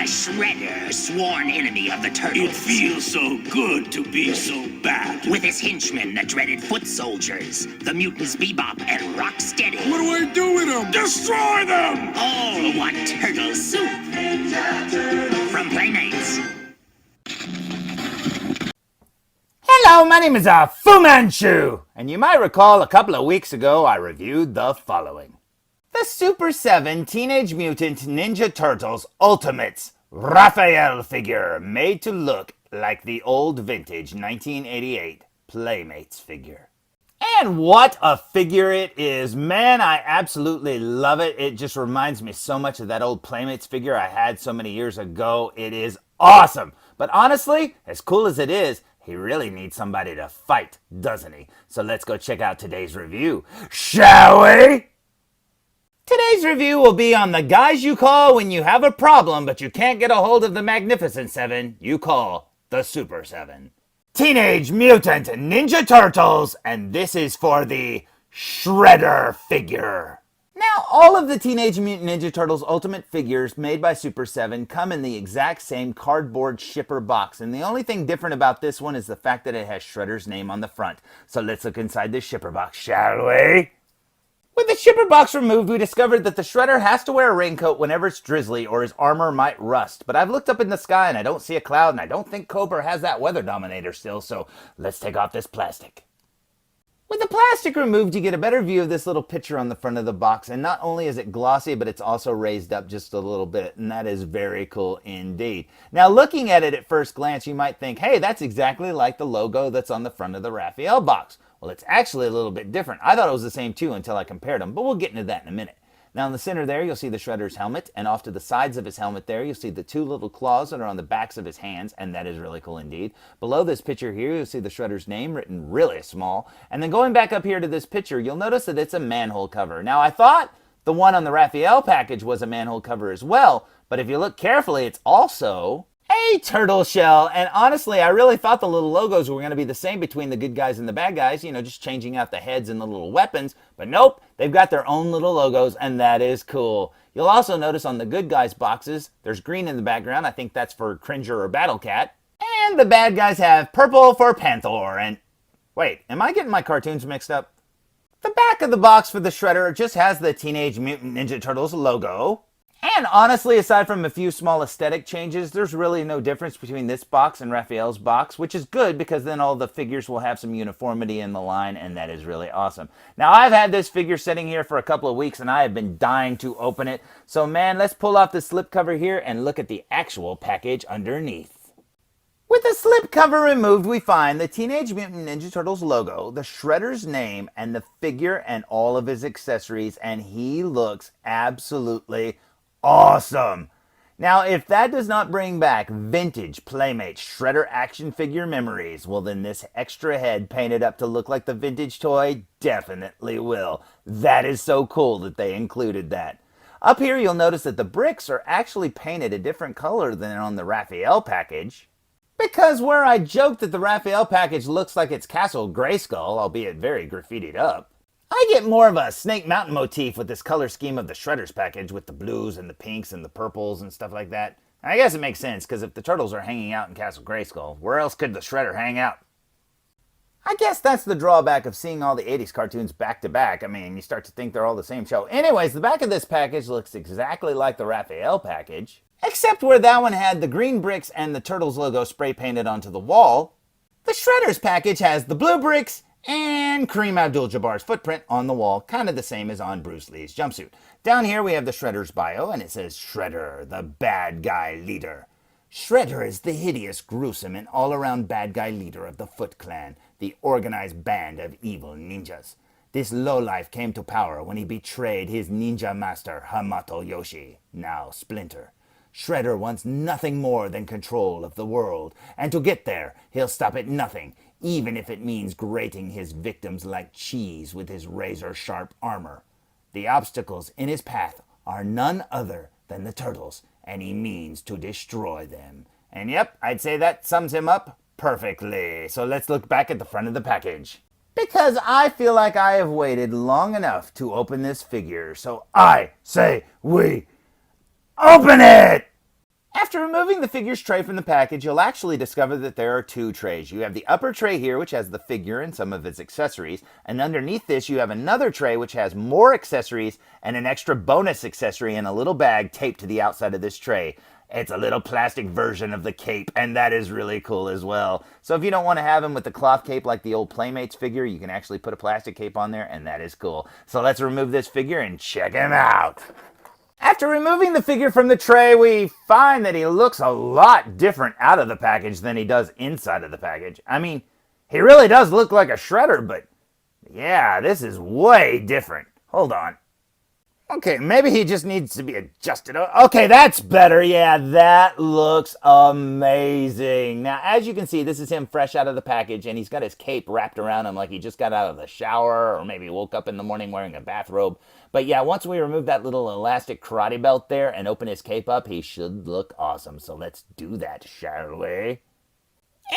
Shredder, sworn enemy of the Turtles. It feels so good to be so bad. With his henchmen, the dreaded Foot Soldiers, the mutants Bebop and Rocksteady. What do I do with them? Destroy them! All want turtle soup. From Playmates. Hello, my name is Fu Manchu, and you might recall a couple of weeks ago I reviewed the following. The Super 7 Teenage Mutant Ninja Turtles Ultimates Raphael figure made to look like the old vintage 1988 Playmates figure. And what a figure it is. Man, I absolutely love it. It just reminds me so much of that old Playmates figure I had so many years ago. It is awesome. But honestly, as cool as it is, he really needs somebody to fight, doesn't he? So let's go check out today's review, shall we? Today's review will be on the guys you call when you have a problem but you can't get a hold of the Magnificent Seven you call the Super 7. Teenage Mutant Ninja Turtles, and this is for the Shredder figure. Now, all of the Teenage Mutant Ninja Turtles Ultimate figures made by Super 7 come in the exact same cardboard shipper box, and the only thing different about this one is the fact that it has Shredder's name on the front. So let's look inside this shipper box, shall we? With the shipper box removed, we discovered that the Shredder has to wear a raincoat whenever it's drizzly or his armor might rust. But I've looked up in the sky and I don't see a cloud, and I don't think Cobra has that weather dominator still, so let's take off this plastic. With the plastic removed, you get a better view of this little picture on the front of the box, and not only is it glossy, but it's also raised up just a little bit, and that is very cool indeed. Now, looking at it at first glance, you might think, hey, that's exactly like the logo that's on the front of the Raphael box. Well, it's actually a little bit different. I thought it was the same too until I compared them, but we'll get into that in a minute. Now in the center there, you'll see the Shredder's helmet, and off to the sides of his helmet there, you'll see the two little claws that are on the backs of his hands, and that is really cool indeed. Below this picture here, you'll see the Shredder's name written really small, and then going back up here to this picture, you'll notice that it's a manhole cover. Now I thought the one on the Raphael package was a manhole cover as well, but if you look carefully, it's also a turtle shell. And honestly, I really thought the little logos were going to be the same between the good guys and the bad guys, you know, just changing out the heads and the little weapons. But nope, they've got their own little logos, and that is cool. You'll also notice on the good guys boxes, there's green in the background. I think that's for Cringer or Battle Cat. And the bad guys have purple for Panther. And wait, am I getting my cartoons mixed up? The back of the box for the Shredder just has the Teenage Mutant Ninja Turtles logo. And honestly, aside from a few small aesthetic changes, there's really no difference between this box and Raphael's box, which is good because then all the figures will have some uniformity in the line, and that is really awesome. Now, I've had this figure sitting here for a couple of weeks, and I have been dying to open it. So, man, let's pull off the slipcover here and look at the actual package underneath. With the slipcover removed, we find the Teenage Mutant Ninja Turtles logo, the Shredder's name, and the figure and all of his accessories, and he looks absolutely awesome. Now, if that does not bring back vintage Playmates Shredder action figure memories, well then this extra head painted up to look like the vintage toy definitely will. That is so cool that they included that. Up here you'll notice that the bricks are actually painted a different color than on the Raphael package. Because where I joked that the Raphael package looks like it's Castle Grayskull, albeit very graffitied up, I get more of a Snake Mountain motif with this color scheme of the Shredder's package with the blues and the pinks and the purples and stuff like that. I guess it makes sense, because if the Turtles are hanging out in Castle Grayskull, where else could the Shredder hang out? I guess that's the drawback of seeing all the 80s cartoons back to back. I mean, you start to think they're all the same show. Anyways, the back of this package looks exactly like the Raphael package, except where that one had the green bricks and the Turtles logo spray painted onto the wall. The Shredder's package has the blue bricks and Kareem Abdul-Jabbar's footprint on the wall, kind of the same as on Bruce Lee's jumpsuit. Down here we have the Shredder's bio, and it says, Shredder, the bad guy leader. Shredder is the hideous, gruesome, and all-around bad guy leader of the Foot Clan, the organized band of evil ninjas. This lowlife came to power when he betrayed his ninja master, Hamato Yoshi, now Splinter. Shredder wants nothing more than control of the world, and to get there, he'll stop at nothing, even if it means grating his victims like cheese with his razor-sharp armor. The obstacles in his path are none other than the Turtles, and he means to destroy them. And yep, I'd say that sums him up perfectly. So let's look back at the front of the package. Because I feel like I have waited long enough to open this figure, so I say we open it! After removing the figure's tray from the package, you'll actually discover that there are two trays. You have the upper tray here, which has the figure and some of its accessories, and underneath this you have another tray which has more accessories and an extra bonus accessory in a little bag taped to the outside of this tray. It's a little plastic version of the cape, and that is really cool as well. So if you don't want to have him with the cloth cape like the old Playmates figure, you can actually put a plastic cape on there, and that is cool. So let's remove this figure and check him out. After removing the figure from the tray, we find that he looks a lot different out of the package than he does inside of the package. I mean, he really does look like a shredder, but yeah, this is way different. Hold on. Okay, maybe he just needs to be adjusted. Okay, that's better. Yeah, that looks amazing. Now, as you can see, this is him fresh out of the package, and he's got his cape wrapped around him like he just got out of the shower, or maybe woke up in the morning wearing a bathrobe. But yeah, once we remove that little elastic karate belt there and open his cape up, he should look awesome. So let's do that, shall we?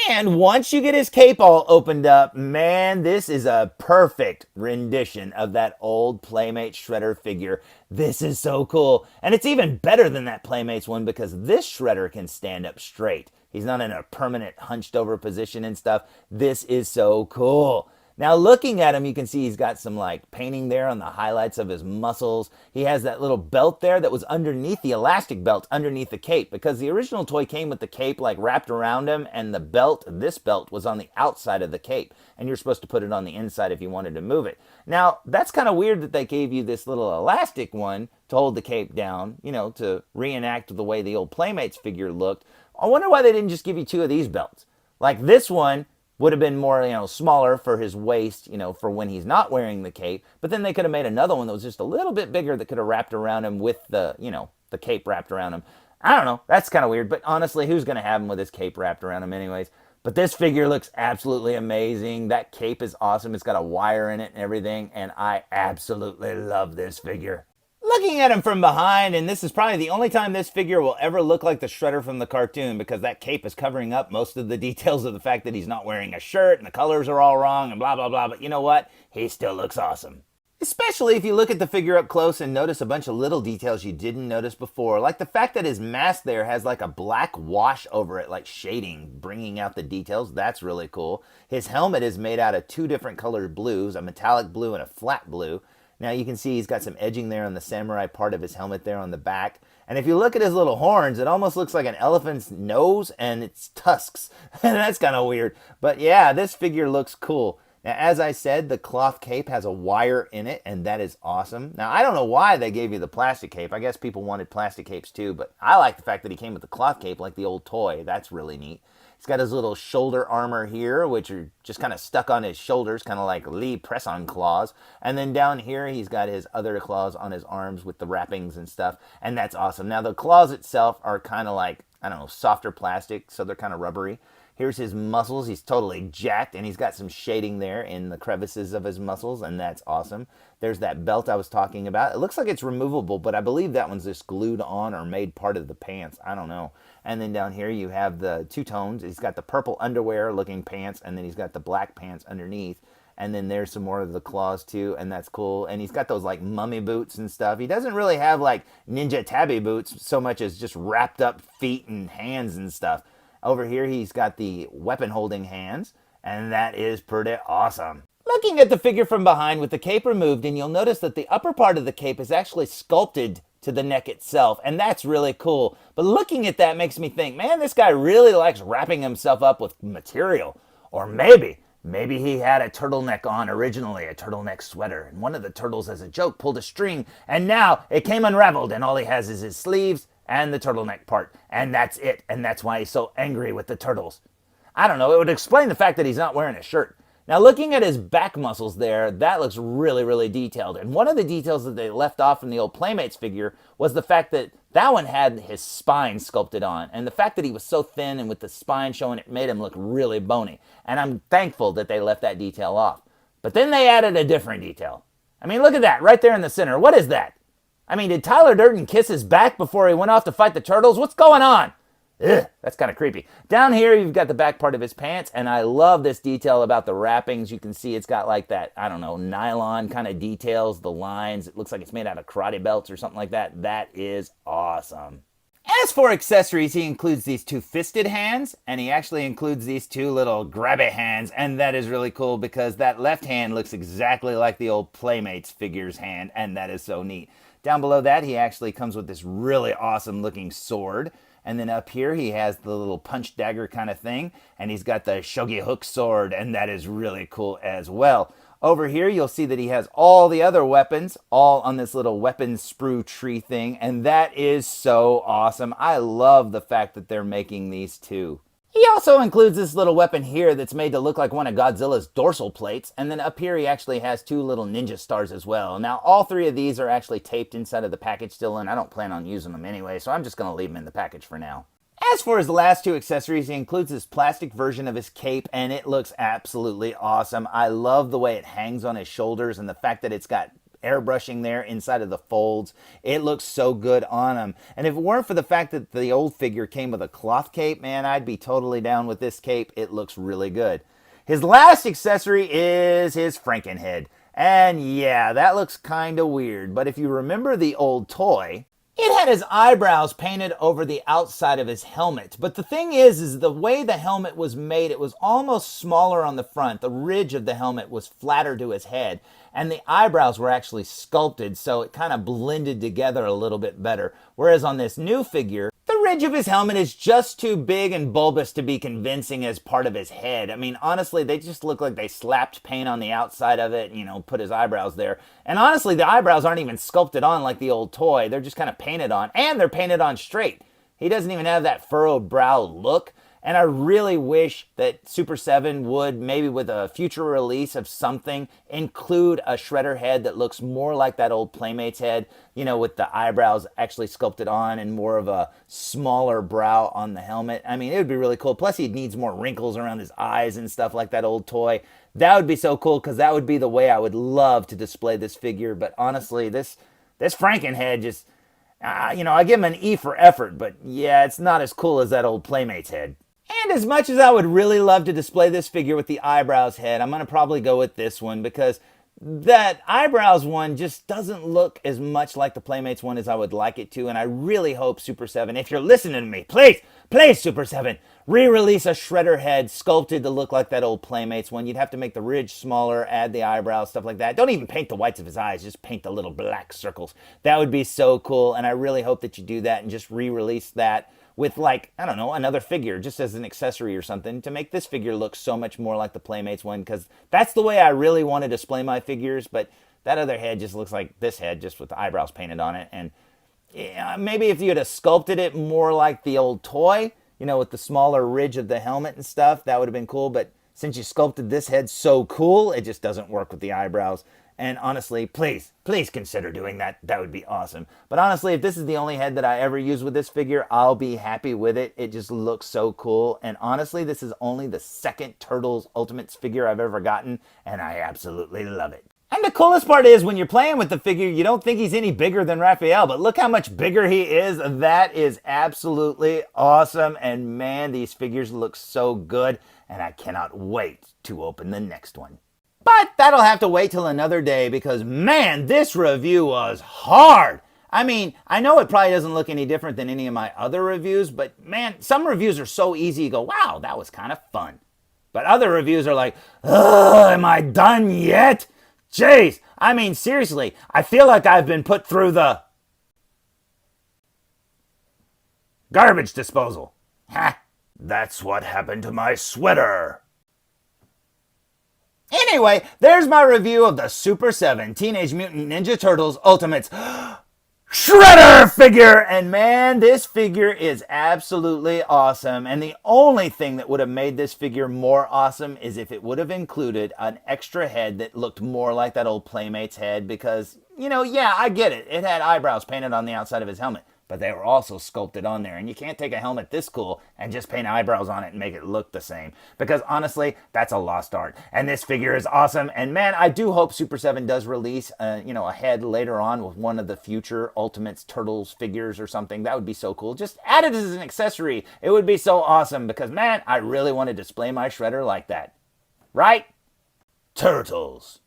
And once you get his cape all opened up, man, this is a perfect rendition of that old Playmate Shredder figure. This is so cool. And it's even better than that Playmates one because this Shredder can stand up straight. He's not in a permanent hunched over position and stuff. This is so cool. Now looking at him, you can see he's got some like painting there on the highlights of his muscles. He has that little belt there that was underneath the elastic belt underneath the cape because the original toy came with the cape like wrapped around him and the belt, this belt was on the outside of the cape and you're supposed to put it on the inside if you wanted to move it. Now that's kind of weird that they gave you this little elastic one to hold the cape down, you know, to reenact the way the old Playmates figure looked. I wonder why they didn't just give you two of these belts. Like this one would have been more, you know, smaller for his waist, you know, for when he's not wearing the cape. But then they could have made another one that was just a little bit bigger that could have wrapped around him with the, you know, the cape wrapped around him. I don't know. That's kind of weird. But honestly, who's going to have him with his cape wrapped around him anyways? But this figure looks absolutely amazing. That cape is awesome. It's got a wire in it and everything. And I absolutely love this figure. Looking at him from behind, and this is probably the only time this figure will ever look like the Shredder from the cartoon because that cape is covering up most of the details of the fact that he's not wearing a shirt and the colors are all wrong and blah, blah, blah. But you know what? He still looks awesome. Especially if you look at the figure up close and notice a bunch of little details you didn't notice before. Like the fact that his mask there has like a black wash over it, like shading, bringing out the details. That's really cool. His helmet is made out of two different colored blues, a metallic blue and a flat blue. Now you can see he's got some edging there on the samurai part of his helmet there on the back. And if you look at his little horns, it almost looks like an elephant's nose and its tusks. And that's kind of weird. But yeah, this figure looks cool. Now, as I said, the cloth cape has a wire in it, and that is awesome. Now, I don't know why they gave you the plastic cape. I guess people wanted plastic capes too, but I like the fact that he came with the cloth cape like the old toy. That's really neat. He's got his little shoulder armor here, which are just kind of stuck on his shoulders, kind of like Lee press-on claws. And then down here, he's got his other claws on his arms with the wrappings and stuff. And that's awesome. Now, the claws itself are kind of like, I don't know, softer plastic, so they're kind of rubbery. Here's his muscles. He's totally jacked, and he's got some shading there in the crevices of his muscles, and that's awesome. There's that belt I was talking about. It looks like it's removable, but I believe that one's just glued on or made part of the pants. I don't know. And then down here you have the two tones. He's got the purple underwear-looking pants, and then he's got the black pants underneath. And then there's some more of the claws, too, and that's cool. And he's got those, like, mummy boots and stuff. He doesn't really have, like, ninja tabby boots so much as just wrapped up feet and hands and stuff. Over here, he's got the weapon-holding hands, and that is pretty awesome. Looking at the figure from behind with the cape removed, and you'll notice that the upper part of the cape is actually sculpted to the neck itself, and that's really cool. But looking at that makes me think, man, this guy really likes wrapping himself up with material. Or maybe he had a turtleneck on originally, a turtleneck sweater, and one of the turtles, as a joke, pulled a string, and now it came unraveled, and all he has is his sleeves and the turtleneck part, and that's it, and that's why he's so angry with the turtles. I don't know, it would explain the fact that he's not wearing a shirt. Now, looking at his back muscles there, that looks really, really detailed, and one of the details that they left off from the old Playmates figure was the fact that that one had his spine sculpted on, and the fact that he was so thin and with the spine showing, it made him look really bony, and I'm thankful that they left that detail off. But then they added a different detail. I mean, look at that, right there in the center. What is that? I mean, did Tyler Durden kiss his back before he went off to fight the turtles? What's going on? Ugh, that's kind of creepy. Down here, you've got the back part of his pants, and I love this detail about the wrappings. You can see it's got like that, I don't know, nylon kind of details, the lines. It looks like it's made out of karate belts or something like that. That is awesome. As for accessories, he includes these two-fisted hands, and he actually includes these two little grabby hands, and that is really cool because that left hand looks exactly like the old Playmates figure's hand, and that is so neat. Down below that, he actually comes with this really awesome-looking sword, and then up here he has the little punch dagger kind of thing, and he's got the shogi hook sword, and that is really cool as well. Over here, you'll see that he has all the other weapons, all on this little weapon sprue tree thing, and that is so awesome. I love the fact that they're making these too. He also includes this little weapon here that's made to look like one of Godzilla's dorsal plates, and then up here he actually has two little ninja stars as well. Now, all three of these are actually taped inside of the package still, and I don't plan on using them anyway, so I'm just going to leave them in the package for now. As for his last two accessories, he includes this plastic version of his cape, and it looks absolutely awesome. I love the way it hangs on his shoulders and the fact that it's got airbrushing there inside of the folds. It looks so good on him. And if it weren't for the fact that the old figure came with a cloth cape, man, I'd be totally down with this cape. It looks really good. His last accessory is his Frankenhead. And yeah, that looks kind of weird, but if you remember the old toy, it had his eyebrows painted over the outside of his helmet. But the thing is the way the helmet was made, it was almost smaller on the front. The ridge of the helmet was flatter to his head. And the eyebrows were actually sculpted, so it kind of blended together a little bit better. Whereas on this new figure, the ridge of his helmet is just too big and bulbous to be convincing as part of his head. I mean, honestly, they just look like they slapped paint on the outside of it, put his eyebrows there. And honestly, the eyebrows aren't even sculpted on like the old toy. They're just kind of painted on, and they're painted on straight. He doesn't even have that furrowed brow look. And I really wish that Super7 would, maybe with a future release of something, include a Shredder head that looks more like that old Playmates head, with the eyebrows actually sculpted on and more of a smaller brow on the helmet. I mean, it would be really cool. Plus, he needs more wrinkles around his eyes and stuff like that old toy. That would be so cool because that would be the way I would love to display this figure. But honestly, this Frankenhead just, I give him an E for effort. But yeah, it's not as cool as that old Playmates head. And as much as I would really love to display this figure with the eyebrows head, I'm going to probably go with this one because that eyebrows one just doesn't look as much like the Playmates one as I would like it to. And I really hope Super7, if you're listening to me, please Super7, re-release a Shredder head sculpted to look like that old Playmates one. You'd have to make the ridge smaller, add the eyebrows, stuff like that. Don't even paint the whites of his eyes, just paint the little black circles. That would be so cool. And I really hope that you do that and just re-release that with another figure just as an accessory or something to make this figure look so much more like the Playmates one, because that's the way I really want to display my figures. But that other head just looks like this head just with the eyebrows painted on it. And maybe if you had sculpted it more like the old toy, with the smaller ridge of the helmet and stuff, that would have been cool. But since you sculpted this head so cool, it just doesn't work with the eyebrows. And honestly, please consider doing that. That would be awesome. But honestly, if this is the only head that I ever use with this figure, I'll be happy with it. It just looks so cool. And honestly, this is only the second Turtles Ultimates figure I've ever gotten, and I absolutely love it. And the coolest part is when you're playing with the figure, you don't think he's any bigger than Raphael, but look how much bigger he is. That is absolutely awesome. And man, these figures look so good, and I cannot wait to open the next one. But that'll have to wait till another day because, man, this review was hard. I mean, I know it probably doesn't look any different than any of my other reviews, but man, some reviews are so easy you go, wow, that was kind of fun. But other reviews are like, ugh, am I done yet? Jeez, I mean, seriously, I feel like I've been put through the garbage disposal. Ha, that's what happened to my sweater. Anyway, there's my review of the Super7 Teenage Mutant Ninja Turtles Ultimates Shredder figure. And man, this figure is absolutely awesome. And the only thing that would have made this figure more awesome is if it would have included an extra head that looked more like that old Playmates head because, yeah, I get it. It had eyebrows painted on the outside of his helmet. But they were also sculpted on there. And you can't take a helmet this cool and just paint eyebrows on it and make it look the same. Because honestly, that's a lost art. And this figure is awesome. And man, I do hope Super7 does release a head later on with one of the future Ultimates Turtles figures or something. That would be so cool. Just add it as an accessory. It would be so awesome. Because man, I really want to display my Shredder like that. Right? Turtles.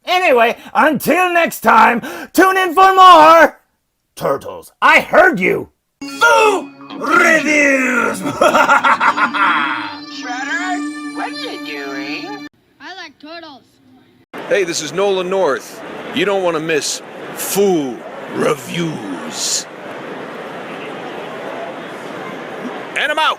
Anyway, until next time, tune in for more Turtles, I heard you! Foo Reviews! Shredder, what are you doing? I like turtles. Hey, this is Nolan North. You don't want to miss Foo Reviews. And I'm out!